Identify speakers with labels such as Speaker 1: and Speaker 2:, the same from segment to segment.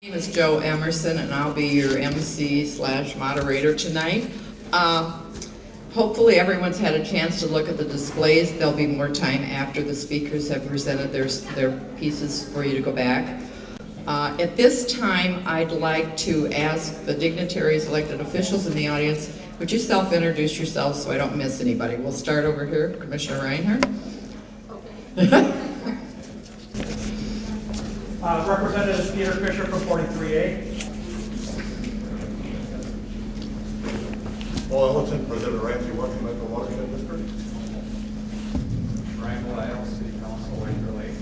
Speaker 1: My name is Joe Emerson, and I'll be your MC/moderator tonight. Hopefully everyone's had a chance to look at the displays. There'll be more time after the speakers have presented their pieces for you to go back. At this time, I'd like to ask the dignitaries, elected officials in the audience, would you self-introduce yourselves so I don't miss anybody? We'll start over here, Commissioner Reinhardt. Okay.
Speaker 2: Representative Peter Fisher from 43A.
Speaker 3: Paul Elhassan, President Ramsey, Washington Metro Watershed District.
Speaker 4: Rummel, City Council, Waker Lake.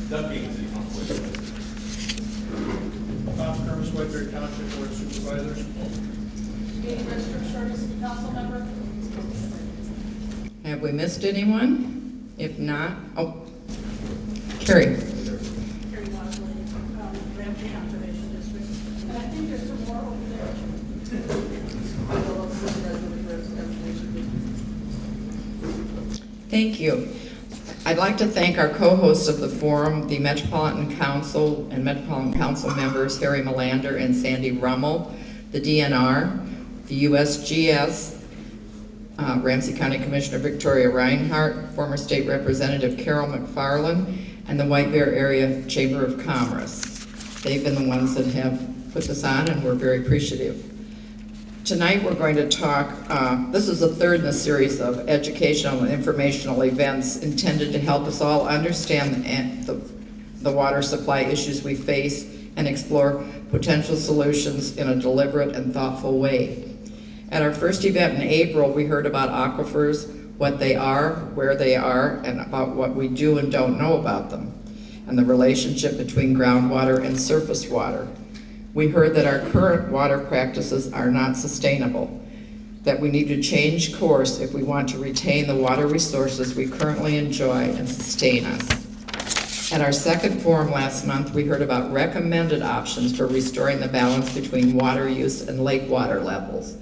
Speaker 4: Deputy City Council, Waker Lake.
Speaker 2: Bob Kermis, Whiteberry Township Board of Supervisors.
Speaker 5: Katie Register, Shorty City Council member.
Speaker 1: Have we missed anyone? If not, Carrie.
Speaker 5: Carrie Watson, Ramsey Conservation District. And I think there's some more over there.
Speaker 1: Thank you. I'd like to thank our co-hosts of the forum, the Metropolitan Council and Metropolitan Council members, Harry Melander and Sandy Rummel, the DNR, the USGS, Ramsey County Commissioner Victoria Reinhardt, former State Representative Carol McFarlane, and the White Bear Area Chamber of Commerce. They've been the ones that have put this on, and we're very appreciative. Tonight we're going to talk, this is the third in a series of educational and informational events intended to help us all understand the water supply issues we face and explore potential solutions in a deliberate and thoughtful way. At our first event in April, we heard about aquifers, what they are, where they are, and about what we do and don't know about them, and the relationship between groundwater and surface water. We heard that our current water practices are not sustainable, that we need to change course if we want to retain the water resources we currently enjoy and sustain us. At our second forum last month, we heard about recommended options for restoring the balance between water use and lake water levels.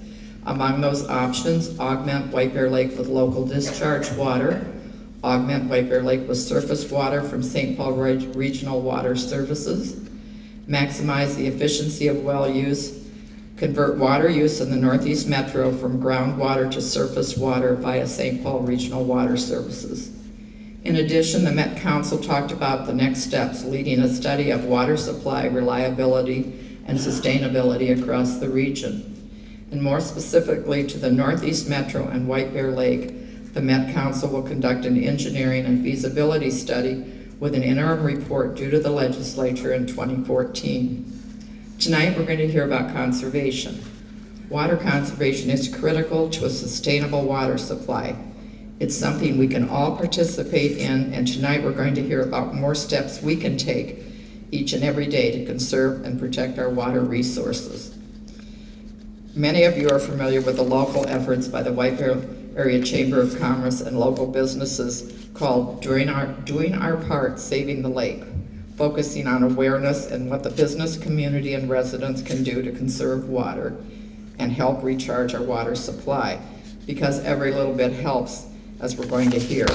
Speaker 1: Among those options, augment White Bear Lake with local discharge water, augment White Bear Lake with surface water from St. Paul Regional Water Services, maximize the efficiency of well use, convert water use in the Northeast Metro from groundwater to surface water via St. Paul Regional Water Services. In addition, the Met Council talked about the next steps leading a study of water supply reliability and sustainability across the region. And more specifically to the Northeast Metro and White Bear Lake, the Met Council will conduct an engineering and feasibility study with an interim report due to the legislature in 2014. Tonight we're going to hear about conservation. Water conservation is critical to a sustainable water supply. It's something we can all participate in, and tonight we're going to hear about more steps we can take each and every day to conserve and protect our water resources. Many of you are familiar with the local efforts by the White Bear Area Chamber of Commerce and local businesses called Doing Our Part Saving the Lake, focusing on awareness and what the business community and residents can do to conserve water and help recharge our water supply, because every little bit helps, as we're going to hear.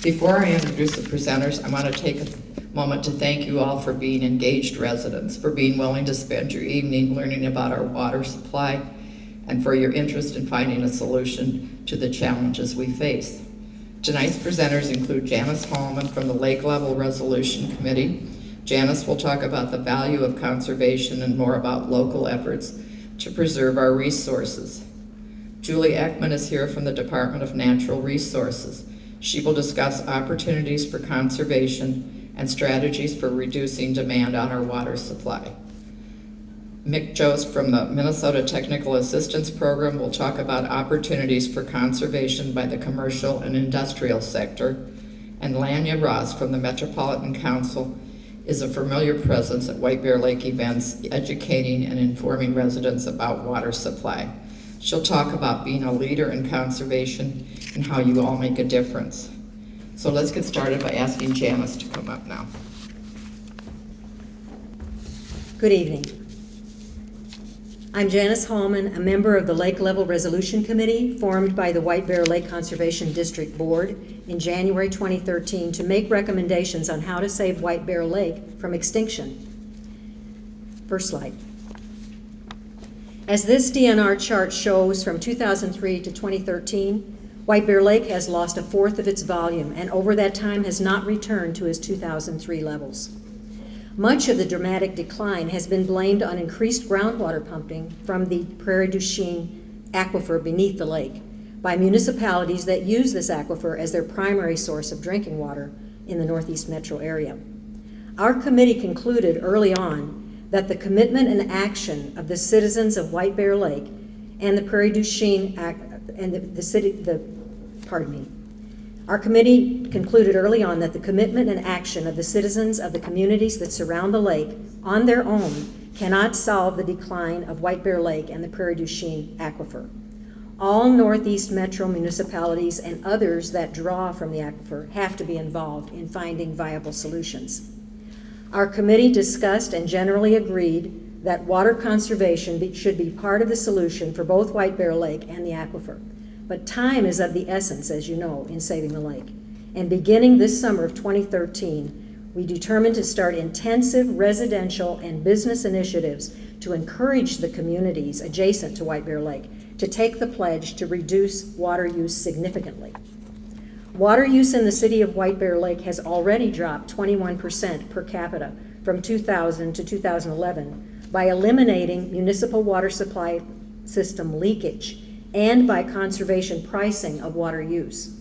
Speaker 1: Before I introduce the presenters, I want to take a moment to thank you all for being engaged residents, for being willing to spend your evening learning about our water supply, and for your interest in finding a solution to the challenges we face. Tonight's presenters include Janice Holman from the Lake Level Resolution Committee. Janice will talk about the value of conservation and more about local efforts to preserve our resources. Julie Ekman is here from the Department of Natural Resources. She will discuss opportunities for conservation and strategies for reducing demand on our water supply. Mick Jost from the Minnesota Technical Assistance Program will talk about opportunities for conservation by the commercial and industrial sector. And Lanya Ross from the Metropolitan Council is a familiar presence at White Bear Lake events, educating and informing residents about water supply. She'll talk about being a leader in conservation and how you all make a difference. So let's get started by asking Janice to come up now.
Speaker 6: Good evening. I'm Janice Holman, a member of the Lake Level Resolution Committee formed by the White Bear Lake Conservation District Board in January 2013 to make recommendations on how to save White Bear Lake from extinction. First slide. As this DNR chart shows, from 2003 to 2013, White Bear Lake has lost a fourth of its volume and over that time has not returned to its 2003 levels. Much of the dramatic decline has been blamed on increased groundwater pumping from the Prairie du Chien aquifer beneath the lake by municipalities that use this aquifer as their primary source of drinking water in the Northeast metro area. Our committee concluded early on that the commitment and action of the citizens of White Bear Lake and the Prairie du Chien Our committee concluded early on that the commitment and action of the citizens of the communities that surround the lake on their own cannot solve the decline of White Bear Lake and the Prairie du Chien aquifer. All Northeast metro municipalities and others that draw from the aquifer have to be involved in finding viable solutions. Our committee discussed and generally agreed that water conservation should be part of the solution for both White Bear Lake and the aquifer. But time is of the essence, as you know, in saving the lake. And beginning this summer of 2013, we determined to start intensive residential and business initiatives to encourage the communities adjacent to White Bear Lake to take the pledge to reduce water use significantly. Water use in the city of White Bear Lake has already dropped 21% per capita from 2000 to 2011 by eliminating municipal water supply system leakage and by conservation pricing of water use.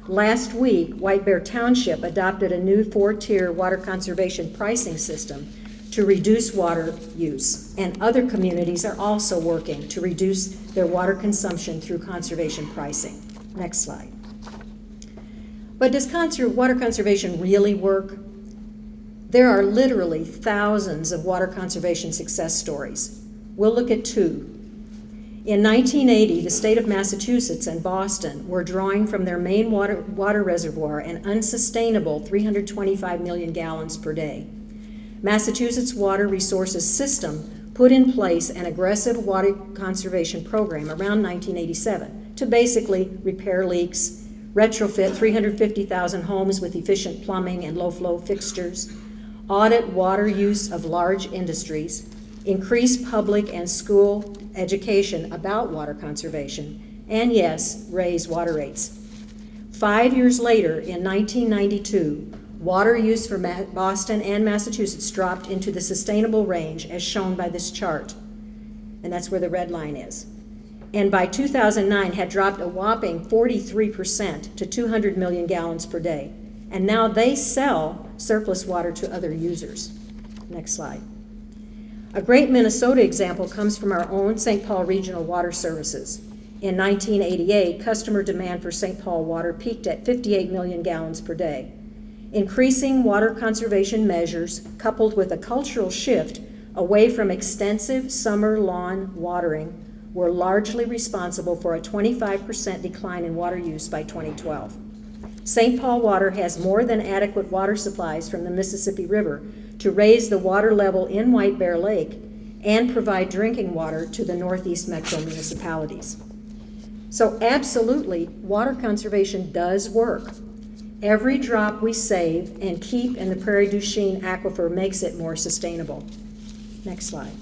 Speaker 6: Last week, White Bear Township adopted a new 4-tier water conservation pricing system to reduce water use, and other communities are also working to reduce their water consumption through conservation pricing. Next slide. But does water conservation really work? There are literally thousands of water conservation success stories. We'll look at two. In 1980, the state of Massachusetts and Boston were drawing from their main water reservoir an unsustainable 325 million gallons per day. Massachusetts Water Resources System put in place an aggressive water conservation program around 1987 to basically repair leaks, retrofit 350,000 homes with efficient plumbing and low-flow fixtures, audit water use of large industries, increase public and school education about water conservation, and yes, raise water rates. 5 years later, in 1992, water use for Boston and Massachusetts dropped into the sustainable range as shown by this chart, and that's where the red line is. And by 2009 had dropped a whopping 43% to 200 million gallons per day. And now they sell surplus water to other users. Next slide. A great Minnesota example comes from our own St. Paul Regional Water Services. In 1988, customer demand for St. Paul water peaked at 58 million gallons per day. Increasing water conservation measures, coupled with a cultural shift away from extensive summer lawn watering, were largely responsible for a 25% decline in water use by 2012. St. Paul Water has more than adequate water supplies from the Mississippi River to raise the water level in White Bear Lake and provide drinking water to the Northeast metro municipalities. So absolutely, water conservation does work. Every drop we save and keep in the Prairie du Chien aquifer makes it more sustainable. Next slide.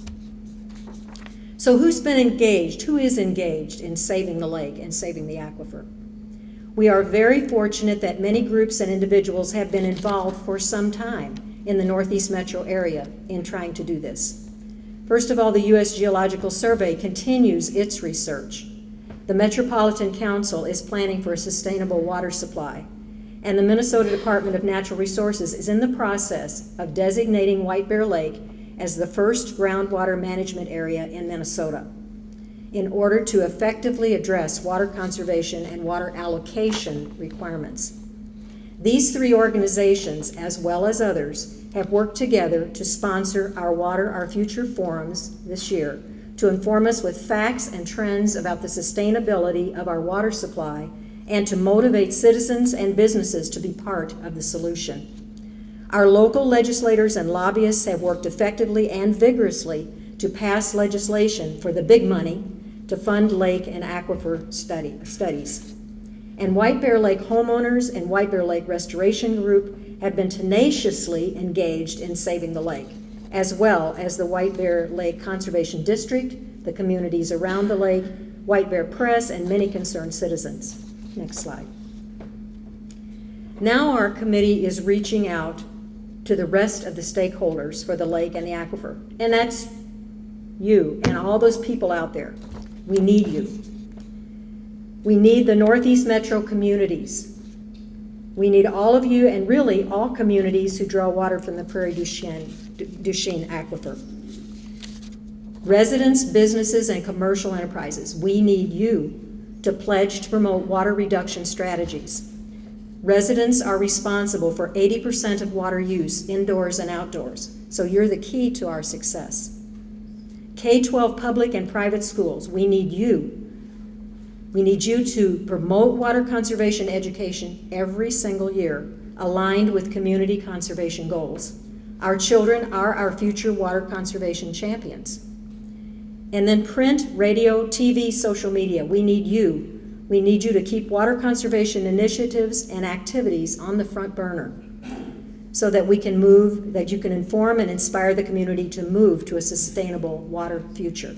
Speaker 6: So who's been engaged? Who is engaged in saving the lake and saving the aquifer? We are very fortunate that many groups and individuals have been involved for some time in the Northeast metro area in trying to do this. First of all, the U.S. Geological Survey continues its research. The Metropolitan Council is planning for a sustainable water supply, and the Minnesota Department of Natural Resources is in the process of designating White Bear Lake as the first groundwater management area in Minnesota in order to effectively address water conservation and water allocation requirements. These three organizations, as well as others, have worked together to sponsor our Water Our Future forums this year to inform us with facts and trends about the sustainability of our water supply and to motivate citizens and businesses to be part of the solution. Our local legislators and lobbyists have worked effectively and vigorously to pass legislation for the big money to fund lake and aquifer studies. And White Bear Lake homeowners and White Bear Lake Restoration Group have been tenaciously engaged in saving the lake, as well as the White Bear Lake Conservation District, the communities around the lake, White Bear Press, and many concerned citizens. Next slide. Now our committee is reaching out to the rest of the stakeholders for the lake and the aquifer. And that's you and all those people out there. We need you. We need the Northeast Metro communities. We need all of you, and really all communities who draw water from the Prairie du Chien aquifer. Residents, businesses, and commercial enterprises, we need you to pledge to promote water reduction strategies. Residents are responsible for 80% of water use indoors and outdoors, so you're the key to our success. K-12 public and private schools, we need you. We need you to promote water conservation education every single year, aligned with community conservation goals. Our children are our future water conservation champions. And then print, radio, TV, social media, we need you. We need you to keep water conservation initiatives and activities on the front burner so that we can move, that you can inform and inspire the community to move to a sustainable water future.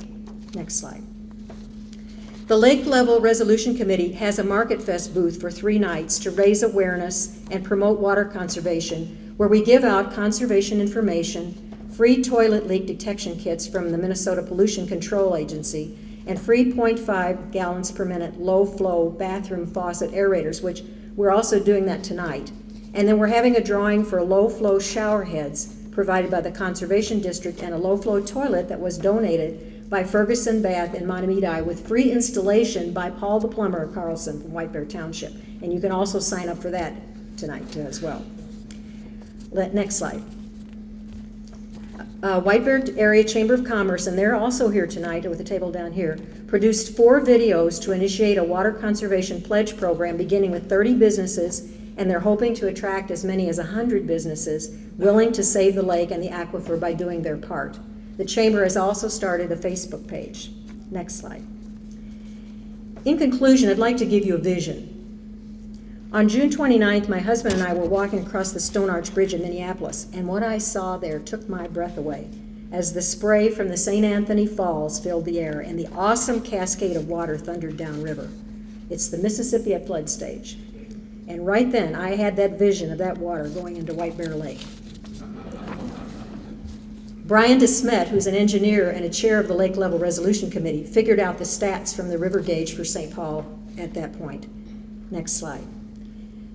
Speaker 6: Next slide. The Lake Level Resolution Committee has a Market Fest booth for 3 nights to raise awareness and promote water conservation, where we give out conservation information, free toilet leak detection kits from the Minnesota Pollution Control Agency, and free 0.5 gallons per minute low-flow bathroom faucet aerators, which we're also doing that tonight. And then we're having a drawing for low-flow shower heads provided by the Conservation District and a low-flow toilet that was donated by Ferguson Bath in Montemedi with free installation by Paul the Plumber Carlson from White Bear Township. And you can also sign up for that tonight as well. Next slide. White Bear Area Chamber of Commerce, and they're also here tonight with a table down here, produced 4 videos to initiate a water conservation pledge program beginning with 30 businesses, and they're hoping to attract as many as 100 businesses willing to save the lake and the aquifer by doing their part. The Chamber has also started a Facebook page. Next slide. In conclusion, I'd like to give you a vision. On June 29th, my husband and I were walking across the Stone Arch Bridge in Minneapolis, and what I saw there took my breath away as the spray from the St. Anthony Falls filled the air and the awesome cascade of water thundered downriver. It's the Mississippi at flood stage. And right then, I had that vision of that water going into White Bear Lake. Brian DeSmet, who's an engineer and a chair of the Lake Level Resolution Committee, figured out the stats from the river gauge for St. Paul at that point. Next slide.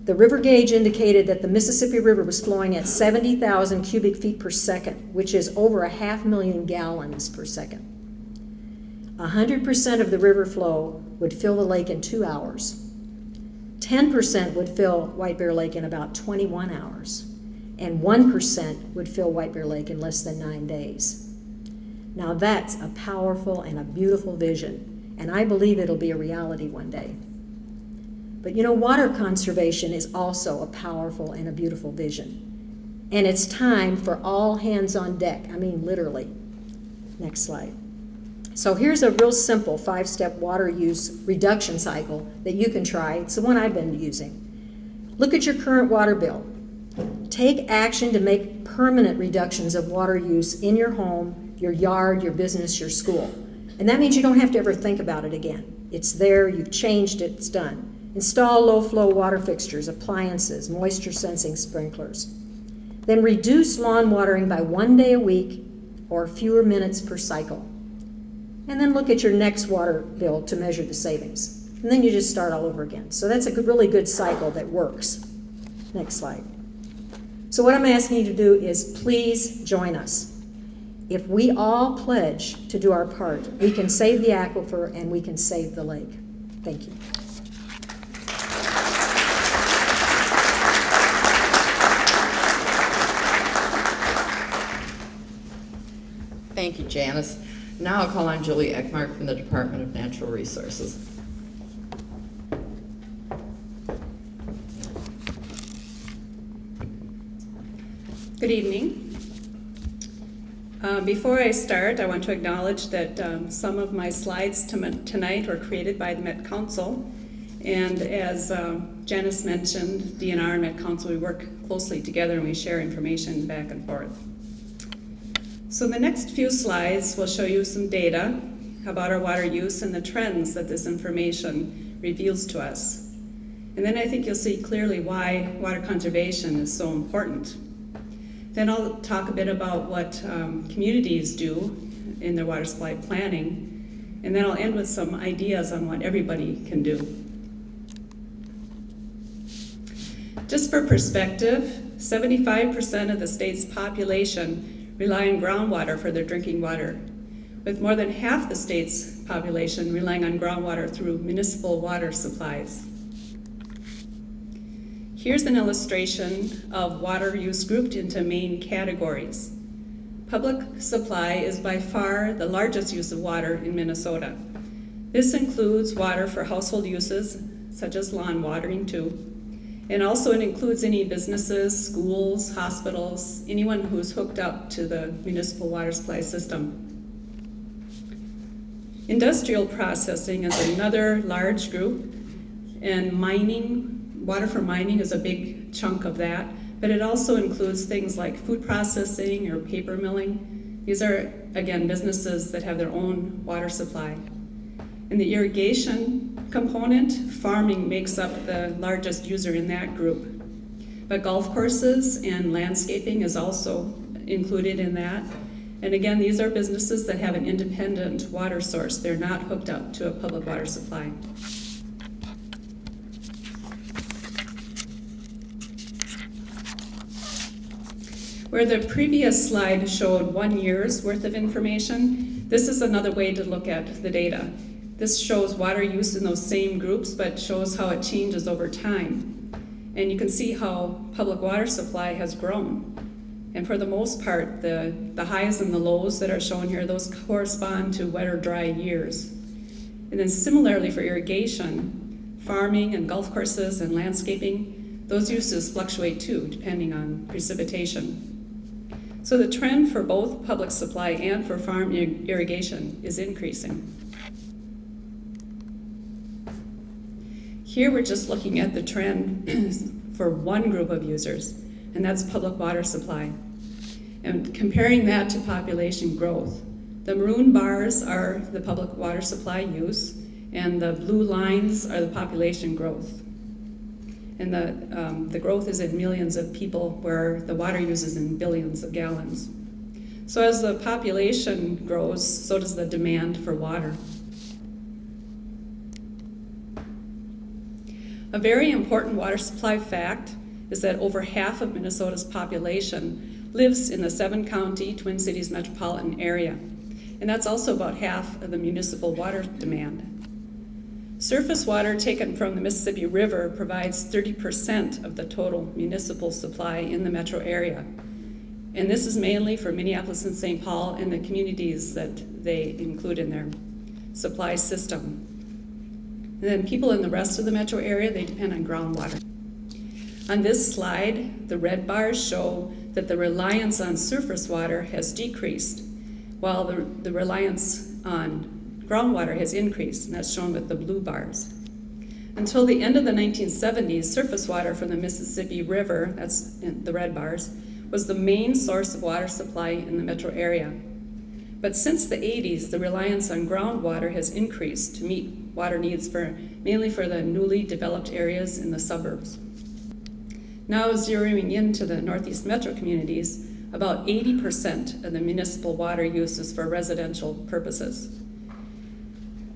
Speaker 6: The river gauge indicated that the Mississippi River was flowing at 70,000 cubic feet per second, which is over 500,000 gallons per second. 100% of the river flow would fill the lake in 2 hours. 10% would fill White Bear Lake in about 21 hours. And 1% would fill White Bear Lake in less than 9 days. Now that's a powerful and a beautiful vision, and I believe it'll be a reality one day. But you know, water conservation is also a powerful and a beautiful vision. And it's time for all hands on deck. I mean, literally. Next slide. So here's a real simple 5-step water use reduction cycle that you can try. It's the one I've been using. Look at your current water bill. Take action to make permanent reductions of water use in your home, your yard, your business, your school. And that means you don't have to ever think about it again. It's there, you've changed it, it's done. Install low-flow water fixtures, appliances, moisture-sensing sprinklers. Then reduce lawn watering by 1 day a week or fewer minutes per cycle. And then look at your next water bill to measure the savings. And then you just start all over again. So that's a really good cycle that works. Next slide. So what I'm asking you to do is please join us. If we all pledge to do our part, we can save the aquifer and we can save the lake. Thank you.
Speaker 1: Thank you, Janice. Now I'll call on Julie Eckmark from the Department of Natural Resources.
Speaker 7: Good evening. Before I start, I want to acknowledge that some of my slides tonight were created by the Met Council. And as Janice mentioned, DNR and Met Council, we work closely together and we share information back and forth. So the next few slides will show you some data about our water use and the trends that this information reveals to us. And then I think you'll see clearly why water conservation is so important. Then I'll talk a bit about what communities do in their water supply planning, and then I'll end with some ideas on what everybody can do. Just for perspective, 75% of the state's population rely on groundwater for their drinking water, with more than half the state's population relying on groundwater through municipal water supplies. Here's an illustration of water use grouped into main categories. Public supply is by far the largest use of water in Minnesota. This includes water for household uses, such as lawn watering too, and also it includes any businesses, schools, hospitals, anyone who's hooked up to the municipal water supply system. Industrial processing is another large group, and mining, water for mining is a big chunk of that, but it also includes things like food processing or paper milling. These are, again, businesses that have their own water supply. In the irrigation component, farming makes up the largest user in that group. But golf courses and landscaping is also included in that. And again, these are businesses that have an independent water source. They're not hooked up to a public water supply. Where the previous slide showed 1 year's worth of information, this is another way to look at the data. This shows water use in those same groups, but shows how it changes over time. And you can see how public water supply has grown. And for the most part, the highs and the lows that are shown here, those correspond to wet or dry years. And then similarly for irrigation, farming and golf courses and landscaping, those uses fluctuate too, depending on precipitation. So the trend for both public supply and for farm irrigation is increasing. Here we're just looking at the trend for one group of users, and that's public water supply. And comparing that to population growth. The maroon bars are the public water supply use, and the blue lines are the population growth. And the growth is in millions of people, where the water use is in billions of gallons. So as the population grows, so does the demand for water. A very important water supply fact is that over half of Minnesota's population lives in the 7-county Twin Cities metropolitan area, and that's also about half of the municipal water demand. Surface water taken from the Mississippi River provides 30% of the total municipal supply in the metro area. And this is mainly for Minneapolis and St. Paul and the communities that they include in their supply system. And then people in the rest of the metro area, they depend on groundwater. On this slide, the red bars show that the reliance on surface water has decreased, while the reliance on groundwater has increased, and that's shown with the blue bars. Until the end of the 1970s, surface water from the Mississippi River, that's in the red bars, was the main source of water supply in the metro area. But since the 80s, the reliance on groundwater has increased to meet water needs mainly for the newly developed areas in the suburbs. Now zeroing into the Northeast metro communities, about 80% of the municipal water use is for residential purposes.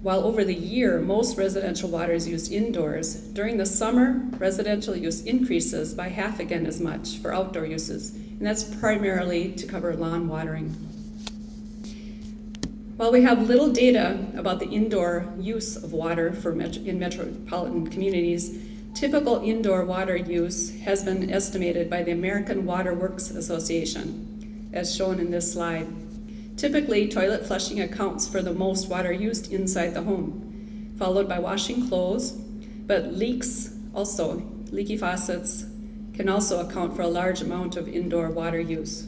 Speaker 7: While over the year, most residential water is used indoors, during the summer, residential use increases by half again as much for outdoor uses, and that's primarily to cover lawn watering. While we have little data about the indoor use of water in metropolitan communities, typical indoor water use has been estimated by the American Water Works Association, as shown in this slide. Typically, toilet flushing accounts for the most water used inside the home, followed by washing clothes, but leaky faucets, can also account for a large amount of indoor water use.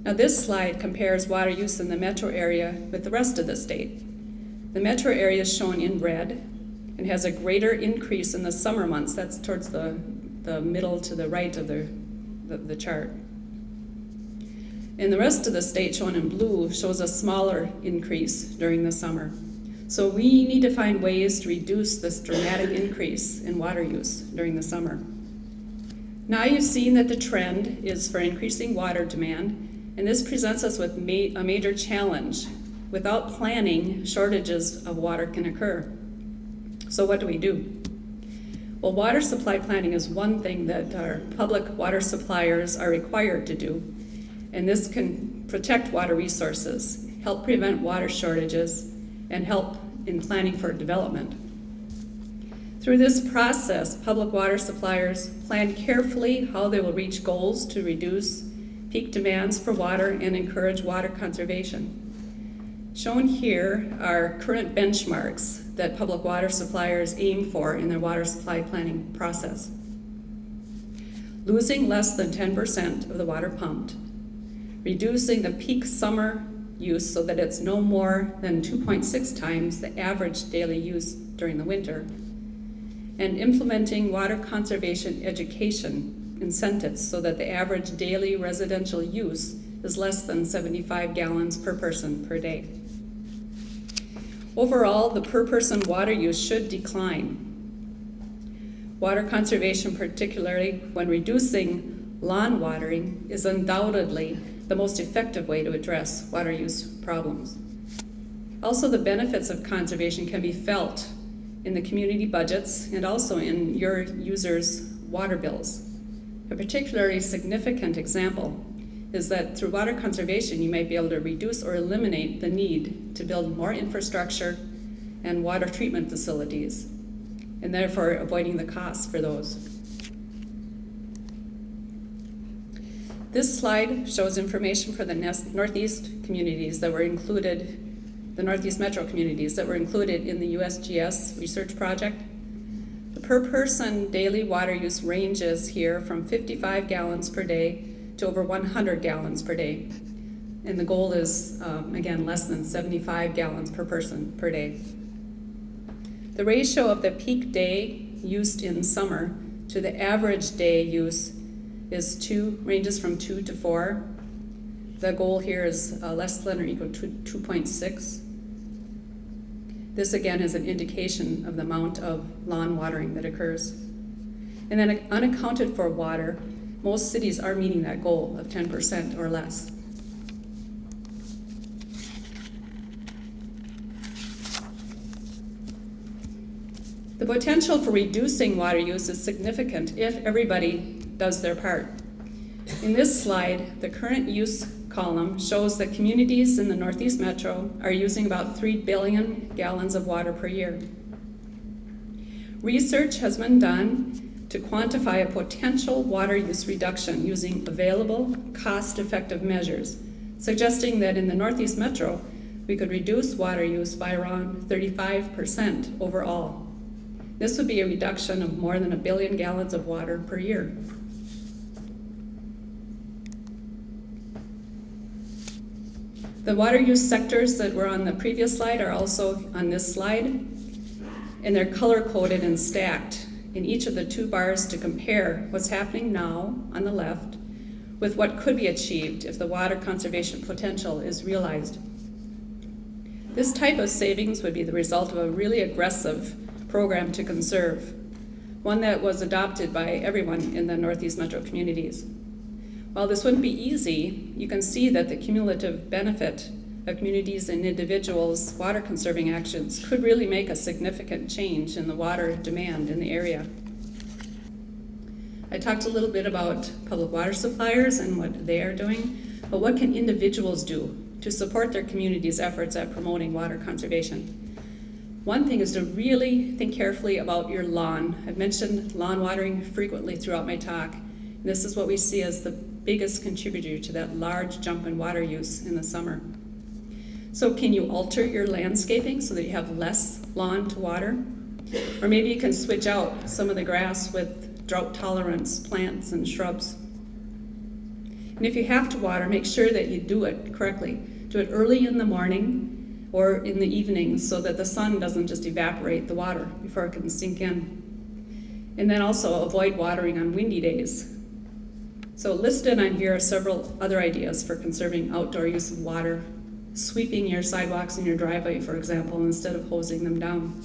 Speaker 7: Now this slide compares water use in the metro area with the rest of the state. The metro area is shown in red and has a greater increase in the summer months. That's towards the middle to the right of the chart. And the rest of the state, shown in blue, shows a smaller increase during the summer. So we need to find ways to reduce this dramatic increase in water use during the summer. Now you've seen that the trend is for increasing water demand, and this presents us with a major challenge. Without planning, shortages of water can occur. So what do we do? Well, water supply planning is one thing that our public water suppliers are required to do, and this can protect water resources, help prevent water shortages, and help in planning for development. Through this process, public water suppliers plan carefully how they will reach goals to reduce peak demands for water and encourage water conservation. Shown here are current benchmarks that public water suppliers aim for in their water supply planning process. Losing less than 10% of the water pumped, reducing the peak summer use so that it's no more than 2.6 times the average daily use during the winter, and implementing water conservation education incentives so that the average daily residential use is less than 75 gallons per person per day. Overall, the per person water use should decline. Water conservation, particularly when reducing lawn watering, is undoubtedly the most effective way to address water use problems. Also, the benefits of conservation can be felt in the community budgets and also in your users' water bills. A particularly significant example is that through water conservation, you might be able to reduce or eliminate the need to build more infrastructure and water treatment facilities, and therefore avoiding the costs for those. This slide shows information for the Northeast communities that were included, the Northeast Metro communities that were included in the USGS research project. The per person daily water use ranges here from 55 gallons per day to over 100 gallons per day. And the goal is, again, less than 75 gallons per person per day. The ratio of the peak day used in summer to the average day use ranges from 2 to 4. The goal here is less than or equal to 2.6. This again is an indication of the amount of lawn watering that occurs. And then unaccounted for water, most cities are meeting that goal of 10% or less. The potential for reducing water use is significant if everybody does their part. In this slide, the current use column shows that communities in the Northeast Metro are using about 3 billion gallons of water per year. Research has been done to quantify a potential water use reduction using available, cost-effective measures, suggesting that in the Northeast Metro, we could reduce water use by around 35% overall. This would be a reduction of more than 1 billion gallons of water per year. The water use sectors that were on the previous slide are also on this slide, and they're color-coded and stacked in each of the 2 bars to compare what's happening now on the left with what could be achieved if the water conservation potential is realized. This type of savings would be the result of a really aggressive program to conserve, one that was adopted by everyone in the Northeast Metro communities. While this wouldn't be easy, you can see that the cumulative benefit of communities and individuals' water conserving actions could really make a significant change in the water demand in the area. I talked a little bit about public water suppliers and what they are doing, but what can individuals do to support their community's efforts at promoting water conservation? One thing is to really think carefully about your lawn. I've mentioned lawn watering frequently throughout my talk. This is what we see as the biggest contributor to that large jump in water use in the summer. So can you alter your landscaping so that you have less lawn to water? Or maybe you can switch out some of the grass with drought tolerance plants and shrubs. And And if you have to water, make sure that you do it correctly. Do it early in the morning or in the evening so that the sun doesn't just evaporate the water before it can sink in. And then also avoid watering on windy days. So listed on here are several other ideas for conserving outdoor use of water. Sweeping your sidewalks in your driveway, for example, instead of hosing them down.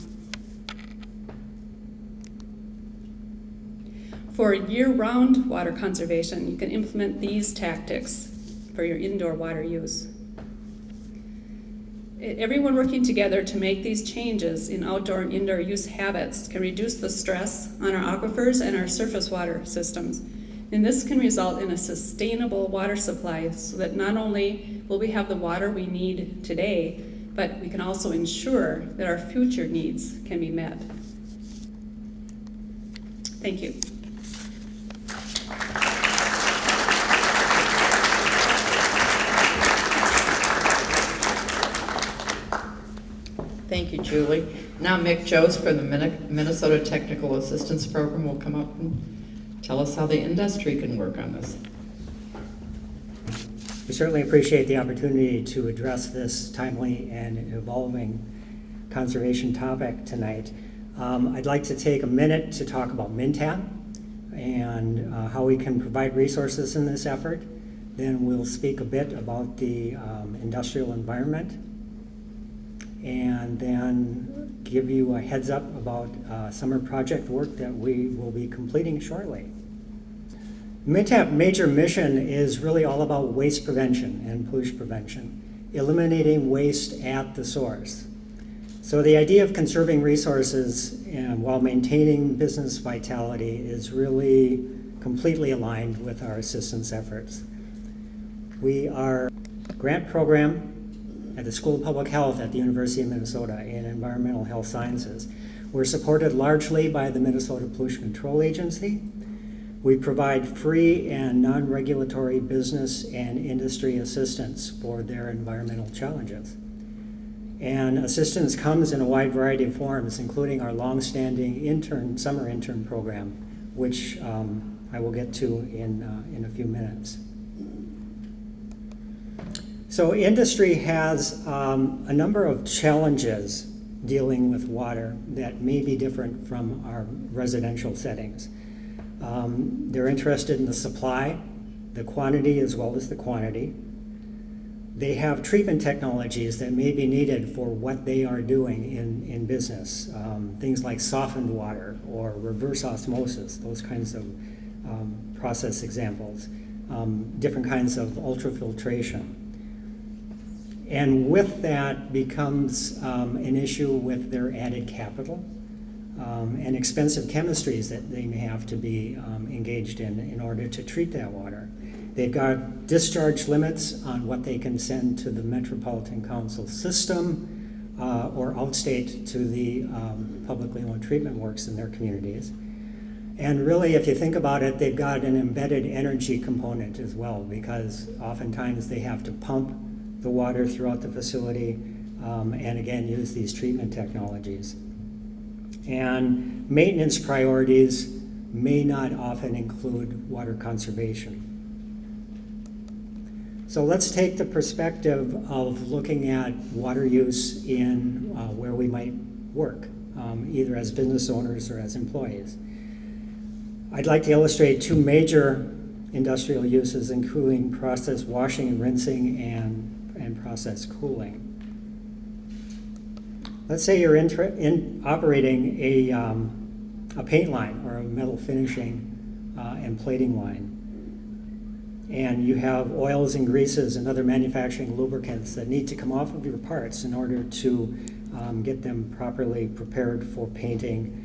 Speaker 7: For year-round water conservation, you can implement these tactics for your indoor water use. Everyone working together to make these changes in outdoor and indoor use habits can reduce the stress on our aquifers and our surface water systems. And this can result in a sustainable water supply so that not only will we have the water we need today, but we can also ensure that our future needs can be met. Thank you.
Speaker 1: Thank you, Julie. Now Mick Jost from the Minnesota Technical Assistance Program will come up and tell us how the industry can work on this.
Speaker 8: We certainly appreciate the opportunity to address this timely and evolving conservation topic tonight. I'd like to take a minute to talk about MnTAP and how we can provide resources in this effort. Then we'll speak a bit about the industrial environment, and then give you a heads up about summer project work that we will be completing shortly. MnTAP major mission is really all about waste prevention and pollution prevention, eliminating waste at the source. So the idea of conserving resources and while maintaining business vitality is really completely aligned with our assistance efforts. We are a grant program at the School of Public Health at the University of Minnesota in Environmental Health Sciences. We're supported largely by the Minnesota Pollution Control Agency. We provide free and non-regulatory business and industry assistance for their environmental challenges. And assistance comes in a wide variety of forms, including our long-standing summer intern program, which I will get to in a few minutes. So industry has a number of challenges dealing with water that may be different from our residential settings. They're interested in the supply, the quantity as well as the quantity. They have treatment technologies that may be needed for what they are doing in business. Things like softened water or reverse osmosis, those kinds of process examples. Different kinds of ultrafiltration. And with that becomes an issue with their added capital and expensive chemistries that they may have to be engaged in order to treat that water. They've got discharge limits on what they can send to the Metropolitan Council system or outstate to the publicly owned treatment works in their communities. And really, if you think about it, they've got an embedded energy component as well, because oftentimes they have to pump the water throughout the facility and again use these treatment technologies. And maintenance priorities may not often include water conservation. So let's take the perspective of looking at water use in where we might work, either as business owners or as employees. I'd like to illustrate two major industrial uses, including process washing and rinsing and process cooling. Let's say you're operating a paint line or a metal finishing and plating line, and you have oils and greases and other manufacturing lubricants that need to come off of your parts in order to get them properly prepared for painting,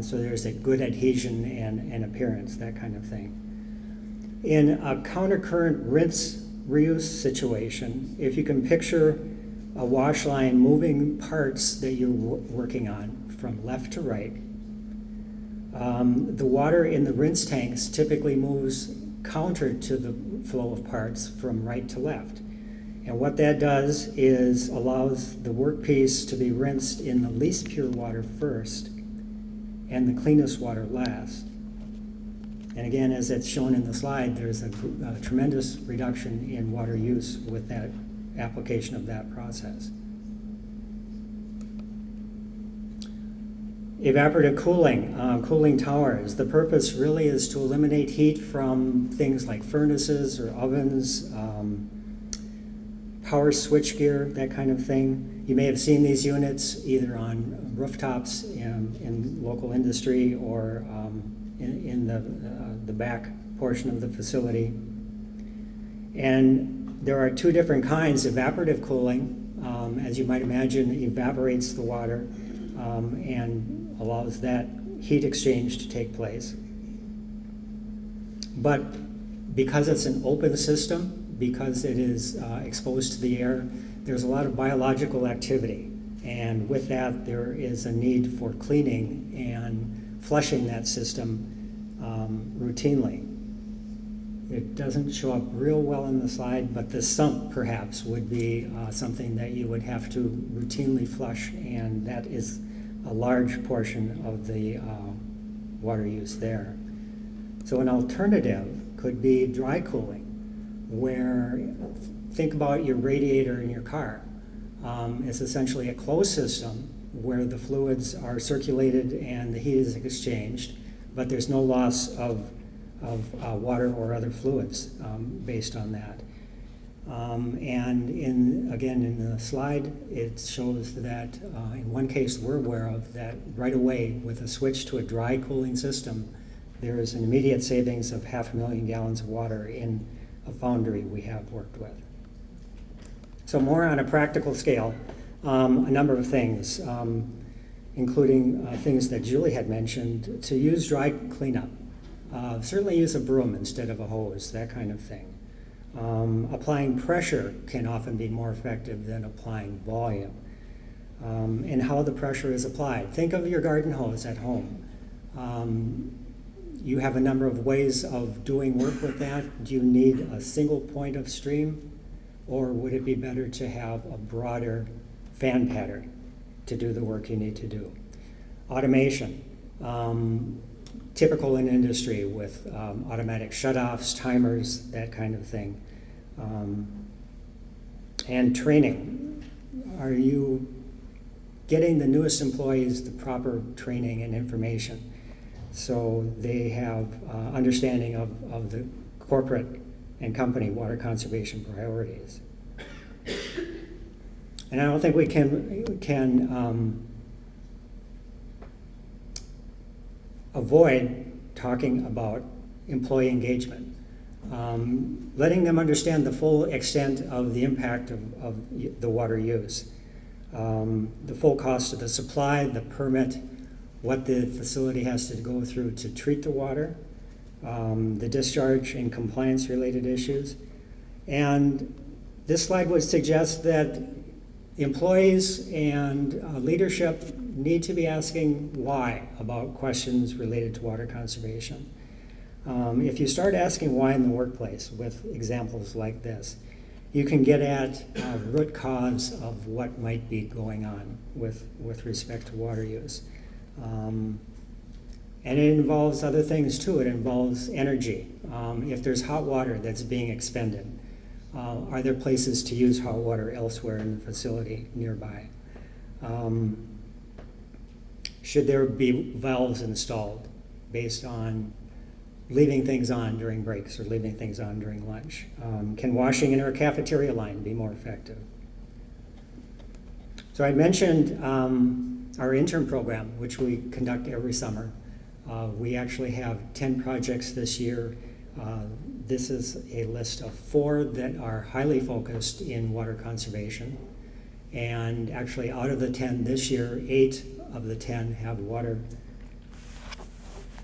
Speaker 8: so there's a good adhesion and appearance, that kind of thing. In a countercurrent rinse reuse situation, if you can picture a wash line moving parts that you're working on from left to right, the water in the rinse tanks typically moves counter to the flow of parts from right to left. And what that does is allows the workpiece to be rinsed in the least pure water first and the cleanest water last. And again, as it's shown in the slide, there's a tremendous reduction in water use with that application of that process. Evaporative cooling, cooling towers. The purpose really is to eliminate heat from things like furnaces or ovens, power switchgear, that kind of thing. You may have seen these units either on rooftops in local industry or in the back portion of the facility. And there are two different kinds. Evaporative cooling, as you might imagine, evaporates the water and allows that heat exchange to take place. But because it's an open system, because it is exposed to the air, there's a lot of biological activity. And with that, there is a need for cleaning and flushing that system routinely. It doesn't show up real well in the slide, but the sump perhaps would be something that you would have to routinely flush, and that is a large portion of the water use there. So an alternative could be dry cooling, where think about your radiator in your car. It's essentially a closed system where the fluids are circulated and the heat is exchanged, but there's no loss of water or other fluids based on that. And in the slide, it shows that in one case we're aware of that right away with a switch to a dry cooling system, there is an immediate savings of 500,000 gallons of water in a foundry we have worked with. So more on a practical scale, a number of things, including things that Julie had mentioned, to use dry cleanup. Certainly use a broom instead of a hose, that kind of thing. Applying pressure can often be more effective than applying volume. And how the pressure is applied. Think of your garden hose at home. You have a number of ways of doing work with that. Do you need a single point of stream, or would it be better to have a broader fan pattern to do the work you need to do? Automation. Typical in industry with automatic shutoffs, timers, that kind of thing. And training. Are you getting the newest employees the proper training and information so they have understanding of the corporate and company water conservation priorities? And I don't think we can avoid talking about employee engagement, letting them understand the full extent of the impact of the water use, the full cost of the supply, the permit, what the facility has to go through to treat the water, the discharge and compliance related issues. And this slide would suggest that employees and leadership need to be asking why about questions related to water conservation. If you start asking why in the workplace with examples like this, you can get at root cause of what might be going on with respect to water use. And it involves other things too. It involves energy. If there's hot water that's being expended, are there places to use hot water elsewhere in the facility nearby? Should there be valves installed based on leaving things on during breaks or leaving things on during lunch? Can washing in our cafeteria line be more effective? So I mentioned our intern program, which we conduct every summer. We actually have 10 projects this year. This is a list of 4 that are highly focused in water conservation. And actually out of the 10 this year, 8 of the 10 have water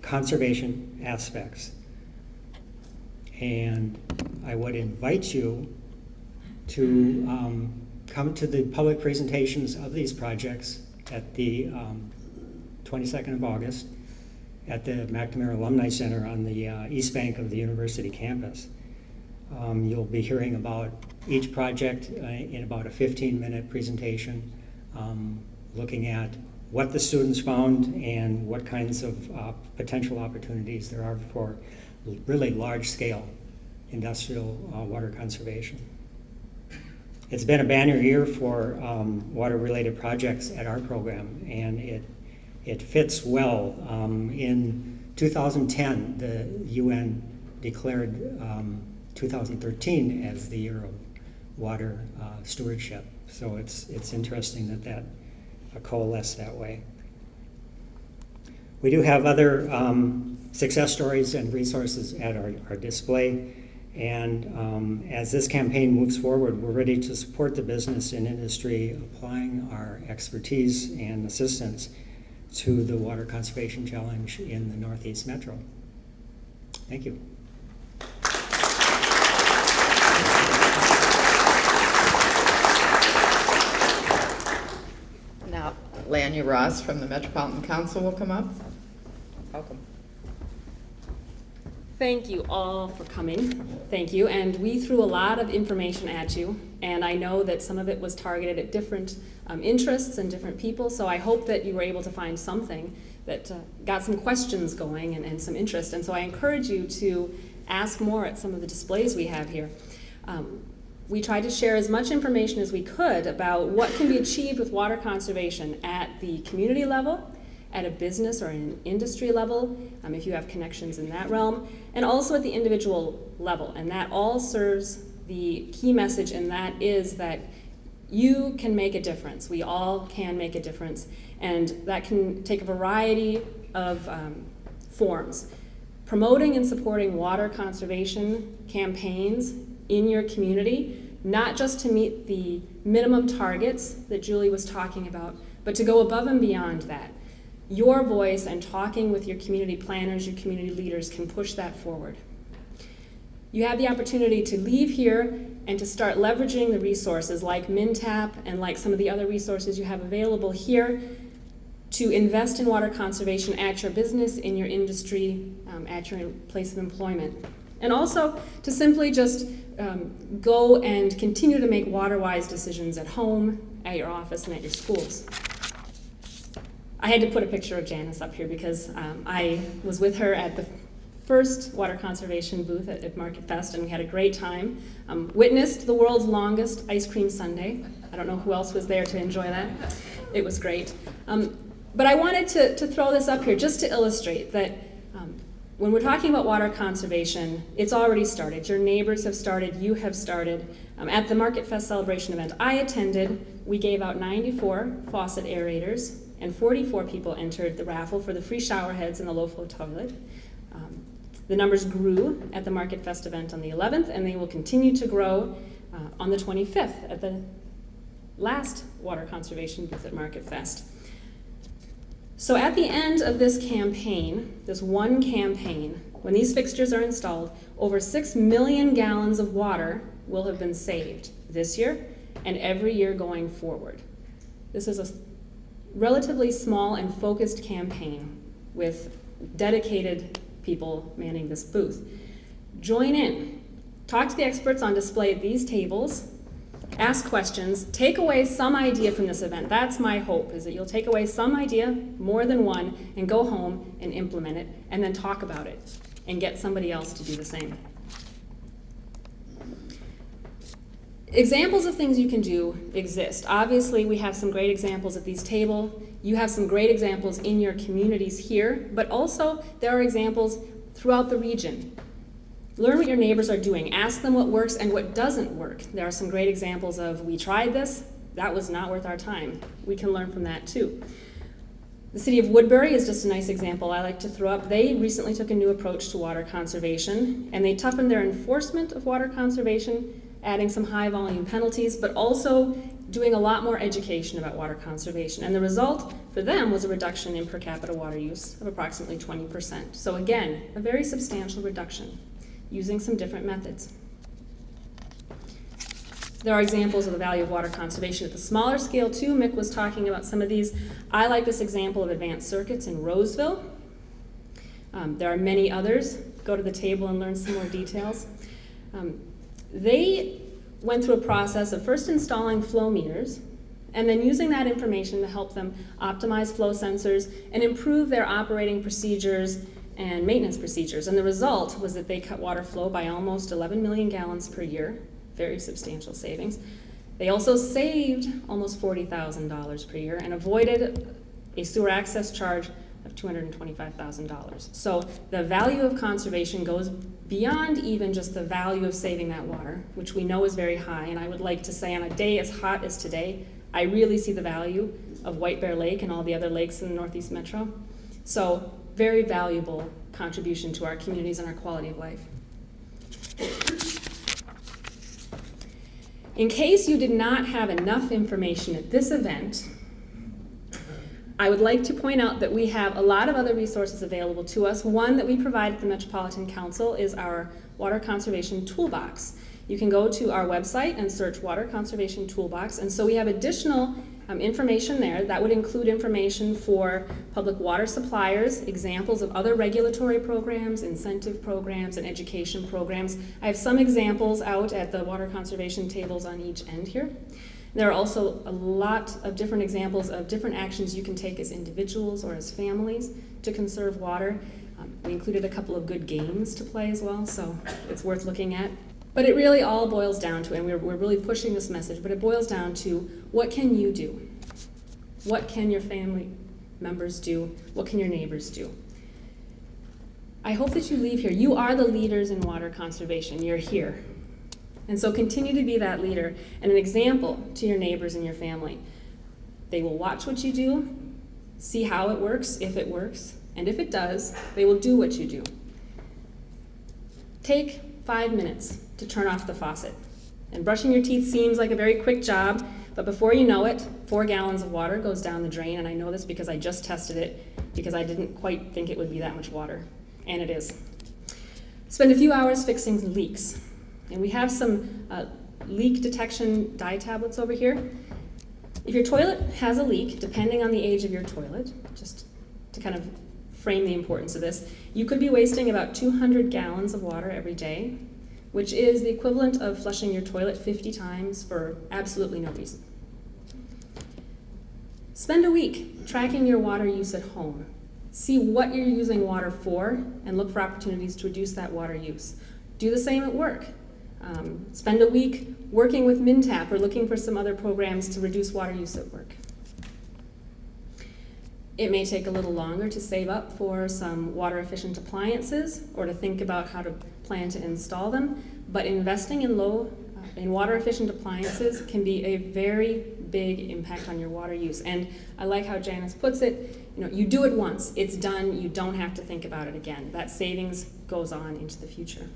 Speaker 8: conservation aspects. And I would invite you to come to the public presentations of these projects at the 22nd of August at the McNamara Alumni Center on the east bank of the university campus. You'll be hearing about each project in about a 15-minute presentation, looking at what the students found and what kinds of potential opportunities there are for really large-scale industrial water conservation. It's been a banner year for water-related projects at our program, and it fits well. In 2010, the UN declared 2013 as the year of water stewardship. So it's interesting that coalesced that way. We do have other success stories and resources at our display. And as this campaign moves forward, we're ready to support the business and industry applying our expertise and assistance to the water conservation challenge in the Northeast Metro. Thank you.
Speaker 1: Now, Lanya Ross from the Metropolitan Council will come up. Welcome.
Speaker 9: Thank you all for coming. Thank you. And we threw a lot of information at you, and I know that some of it was targeted at different interests and different people, so I hope that you were able to find something that got some questions going and some interest. And so I encourage you to ask more at some of the displays we have here. We tried to share as much information as we could about what can be achieved with water conservation at the community level, at a business or an industry level, if you have connections in that realm, and also at the individual level. And that all serves the key message, and that is that you can make a difference. We all can make a difference, and that can take a variety of forms. Promoting and supporting water conservation campaigns in your community, not just to meet the minimum targets that Julie was talking about, but to go above and beyond that. Your voice and talking with your community planners, your community leaders can push that forward. You have the opportunity to leave here and to start leveraging the resources like MinTap and like some of the other resources you have available here to invest in water conservation at your business, in your industry, at your place of employment. And also to simply just go and continue to make water-wise decisions at home, at your office, and at your schools. I had to put a picture of Janice up here because I was with her at the first water conservation booth at Market Fest, and we had a great time. Witnessed the world's longest ice cream sundae. I don't know who else was there to enjoy that. It was great. But I wanted to throw this up here just to illustrate that when we're talking about water conservation, it's already started. Your neighbors have started, you have started. At the Market Fest celebration event I attended, we gave out 94 faucet aerators, and 44 people entered the raffle for the free shower heads and the low-flow toilet. The numbers grew at the Market Fest event on the 11th, and they will continue to grow on the 25th at the last water conservation booth at Market Fest. So at the end of this campaign, this one campaign, when these fixtures are installed, over 6 million gallons of water will have been saved this year and every year going forward. This is a relatively small and focused campaign with dedicated people manning this booth. Join in. Talk to the experts on display at these tables. Ask questions. Take away some idea from this event. That's my hope, is that you'll take away some idea, more than one, and go home and implement it, and then talk about it and get somebody else to do the same. Examples of things you can do exist. Obviously, we have some great examples at these tables. You have some great examples in your communities here, but also there are examples throughout the region. Learn what your neighbors are doing. Ask them what works and what doesn't work. There are some great examples of, we tried this, that was not worth our time. We can learn from that too. The city of Woodbury is just a nice example I like to throw up. They recently took a new approach to water conservation, and they toughened their enforcement of water conservation, adding some high volume penalties, but also doing a lot more education about water conservation. And the result for them was a reduction in per capita water use of approximately 20%. So again, a very substantial reduction using some different methods. There are examples of the value of water conservation at the smaller scale too. Mick was talking about some of these. I like this example of advanced circuits in Roseville. There are many others. Go to the table and learn some more details. They went through a process of first installing flow meters and then using that information to help them optimize flow sensors and improve their operating procedures and maintenance procedures. And the result was that they cut water flow by almost 11 million gallons per year, very substantial savings. They also saved almost $40,000 per year and avoided a sewer access charge of $225,000. So the value of conservation goes beyond even just the value of saving that water, which we know is very high. And I would like to say on a day as hot as today, I really see the value of White Bear Lake and all the other lakes in the Northeast Metro. So very valuable contribution to our communities and our quality of life. In case you did not have enough information at this event, I would like to point out that we have a lot of other resources available to us. One that we provide at the Metropolitan Council is our Water Conservation Toolbox. You can go to our website and search Water Conservation Toolbox, and so we have additional information there. That would include information for public water suppliers, examples of other regulatory programs, incentive programs, and education programs. I have some examples out at the water conservation tables on each end here. There are also a lot of different examples of different actions you can take as individuals or as families to conserve water. We included a couple of good games to play as well, so it's worth looking at. But it really all boils down to, and we're really pushing this message, but it boils down to what can you do? What can your family members do? What can your neighbors do? I hope that you leave here. You are the leaders in water conservation. You're here. And so continue to be that leader and an example to your neighbors and your family. They will watch what you do, see how it works, if it works, and if it does, they will do what you do. Take 5 minutes to turn off the faucet. And brushing your teeth seems like a very quick job, but before you know it, 4 gallons of water goes down the drain, and I know this because I just tested it, because I didn't quite think it would be that much water, and it is. Spend a few hours fixing leaks. And we have some leak detection dye tablets over here. If your toilet has a leak, depending on the age of your toilet, just to kind of frame the importance of this, you could be wasting about 200 gallons of water every day, which is the equivalent of flushing your toilet 50 times for absolutely no reason. Spend a week tracking your water use at home. See what you're using water for and look for opportunities to reduce that water use. Do the same at work. Spend a week working with MinTap or looking for some other programs to reduce water use at work. It may take a little longer to save up for some water efficient appliances or to think about how to plan to install them, but investing in water efficient appliances can be a very big impact on your water use. And I like how Janice puts it, you do it once, it's done, you don't have to think about it again. That savings goes on into the future.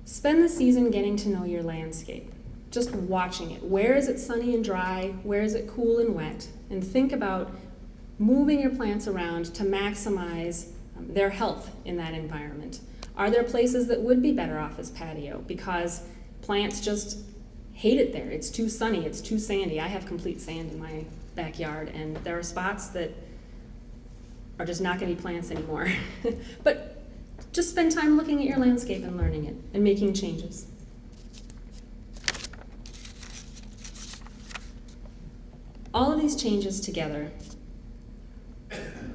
Speaker 9: Spend the season getting to know your landscape, just watching it. Where is it sunny and dry? Where is it cool and wet? And think about moving your plants around to maximize their health in that environment. Are there places that would be better off as patio because plants just hate it there? It's too sunny, it's too sandy. I have complete sand in my backyard, and there are spots that are just not going to be plants anymore. But just spend time looking at your landscape and learning it and making changes. All of these changes together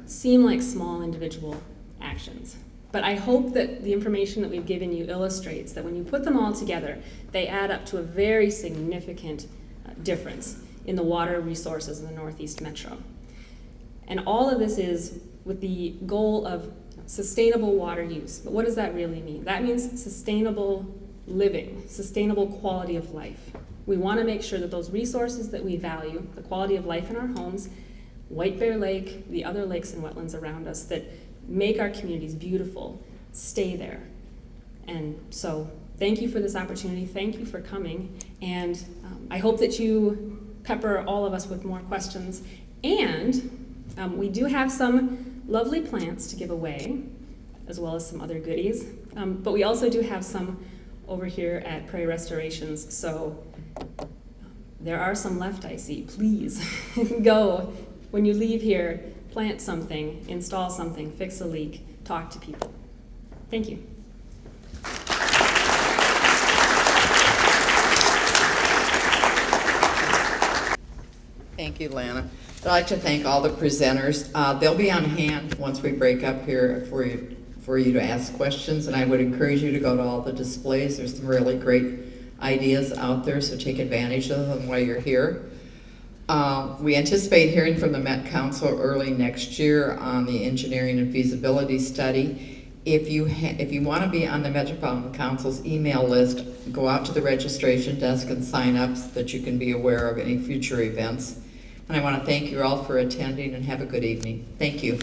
Speaker 9: seem like small individual actions, but I hope that the information that we've given you illustrates that when you put them all together, they add up to a very significant difference in the water resources in the Northeast Metro. And all of this is with the goal of sustainable water use. But what does that really mean? That means sustainable living, sustainable quality of life. We want to make sure that those resources that we value, the quality of life in our homes, White Bear Lake, the other lakes and wetlands around us that make our communities beautiful, stay there. And so thank you for this opportunity. Thank you for coming. And I hope that you pepper all of us with more questions. And we do have some lovely plants to give away, as well as some other goodies. But we also do have some over here at Prairie Restorations, so there are some left, I see. Please go, when you leave here, plant something, install something, fix a leak, talk to people. Thank you.
Speaker 1: Thank you, Lana. I'd like to thank all the presenters. They'll be on hand once we break up here for you to ask questions, and I would encourage you to go to all the displays. There's some really great ideas out there, so take advantage of them while you're here. We anticipate hearing from the Met Council early next year on the engineering and feasibility study. If you want to be on the Metropolitan Council's email list, go out to the registration desk and sign up so that you can be aware of any future events. And I want to thank you all for attending and have a good evening. Thank you.